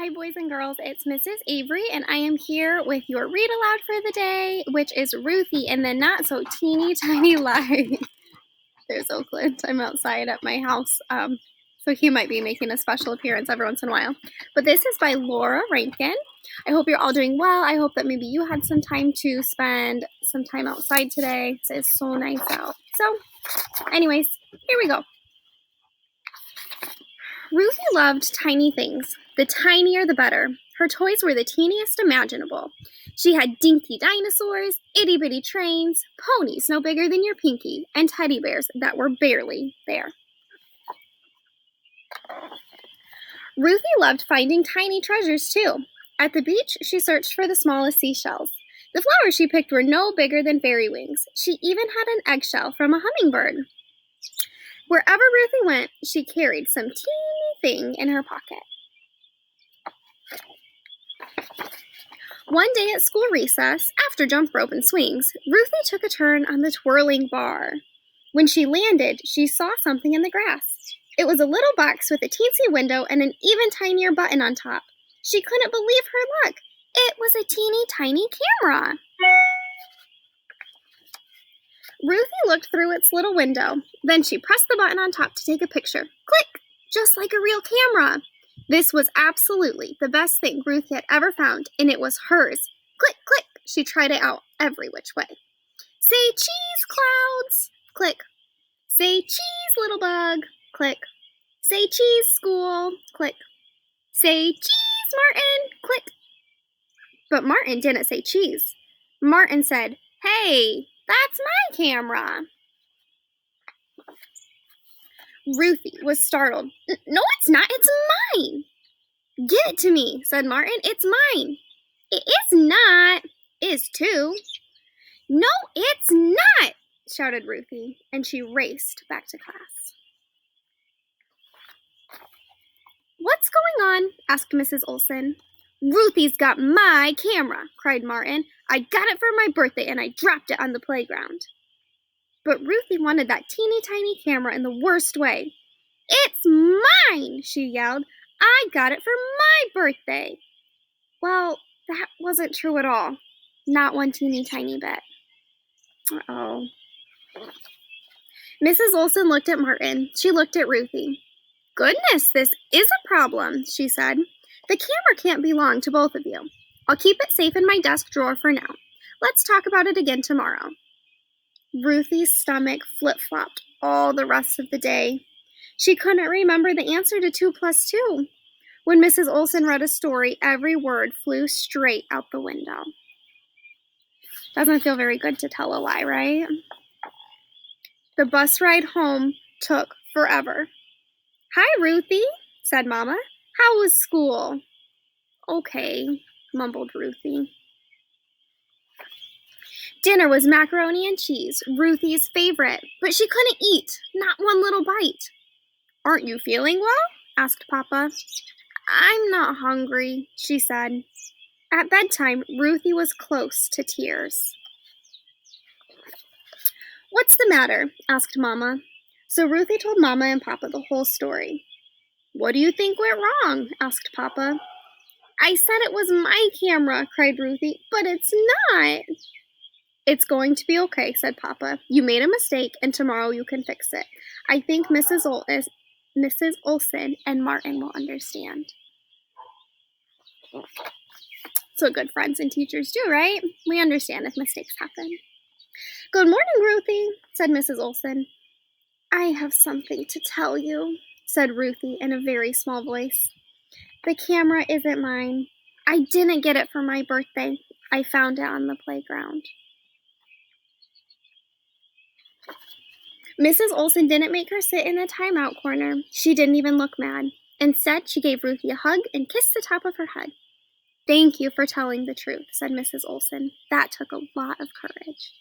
Hi, boys and girls. It's Mrs. Avery, and I am here with your read aloud for the day, which is Ruthie and the Not So Teeny Tiny Lie. There's Oakland. I'm outside at my house, so he might be making a special appearance every once in a while. But this is by Laura Rankin. I hope you're all doing well. I hope that maybe you had some time to spend some time outside today. It's so nice out. So, anyways, here we go. Ruthie loved tiny things. The tinier, the better. Her toys were the teeniest imaginable. She had dinky dinosaurs, itty-bitty trains, ponies no bigger than your pinky, and teddy bears that were barely there. Ruthie loved finding tiny treasures, too. At the beach, she searched for the smallest seashells. The flowers she picked were no bigger than fairy wings. She even had an eggshell from a hummingbird. Wherever Ruthie went, she carried some teeny thing in her pocket. One day at school recess, after jump rope and swings, Ruthie took a turn on the twirling bar. When she landed, she saw something in the grass. It was a little box with a teensy window and an even tinier button on top. She couldn't believe her luck. It was a teeny tiny camera. Ruthie looked through its little window. Then she pressed the button on top to take a picture. Click! Just like a real camera. This was absolutely the best thing Ruthie had ever found, and it was hers. Click, click! She tried it out every which way. Say cheese, clouds! Click. Say cheese, little bug! Click. Say cheese, school! Click. Say cheese, Martin! Click. But Martin didn't say cheese. Martin said, "Hey, that's my camera." Ruthie was startled. "No, it's not. It's mine." "Get it to me," said Martin. "It's mine." "It is not." "Is too." "No, it's not," shouted Ruthie, and she raced back to class. "What's going on?" asked Mrs. Olson. "Ruthie's got my camera," cried Martin. "I got it for my birthday, and I dropped it on the playground." But Ruthie wanted that teeny tiny camera in the worst way. "It's mine!" she yelled. "I got it for my birthday." Well, that wasn't true at all. Not one teeny tiny bit. Uh-oh. Mrs. Olson looked at Martin. She looked at Ruthie. "Goodness, this is a problem," she said. "The camera can't belong to both of you. I'll keep it safe in my desk drawer for now. Let's talk about it again tomorrow." Ruthie's stomach flip-flopped all the rest of the day. She couldn't remember the answer to 2 plus 2. When Mrs. Olson read a story, every word flew straight out the window. Doesn't feel very good to tell a lie, right? The bus ride home took forever. "Hi, Ruthie," said Mama. "How was school?" "Okay," mumbled Ruthie. Dinner was macaroni and cheese, Ruthie's favorite, but she couldn't eat, not one little bite. "Aren't you feeling well?" asked Papa. "I'm not hungry," she said. At bedtime, Ruthie was close to tears. "What's the matter?" asked Mama. So Ruthie told Mama and Papa the whole story. "What do you think went wrong?" asked Papa. "I said it was my camera," cried Ruthie, "but it's not." "It's going to be okay," said Papa. "You made a mistake, and tomorrow you can fix it. I think Mrs. Olson and Martin will understand." That's what good friends and teachers do, right? We understand if mistakes happen. "Good morning, Ruthie," said Mrs. Olson. "I have something to tell you," said Ruthie in a very small voice. "The camera isn't mine. I didn't get it for my birthday. I found it on the playground." Mrs. Olson didn't make her sit in the timeout corner. She didn't even look mad. Instead, she gave Ruthie a hug and kissed the top of her head. "Thank you for telling the truth," said Mrs. Olson. "That took a lot of courage."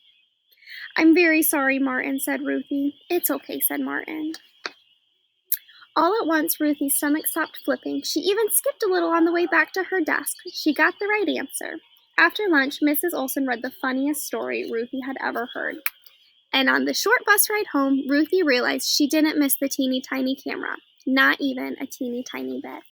"I'm very sorry, Martin," said Ruthie. "It's okay," said Martin. All at once, Ruthie's stomach stopped flipping. She even skipped a little on the way back to her desk. She got the right answer. After lunch, Mrs. Olson read the funniest story Ruthie had ever heard. And on the short bus ride home, Ruthie realized she didn't miss the teeny tiny camera. Not even a teeny tiny bit.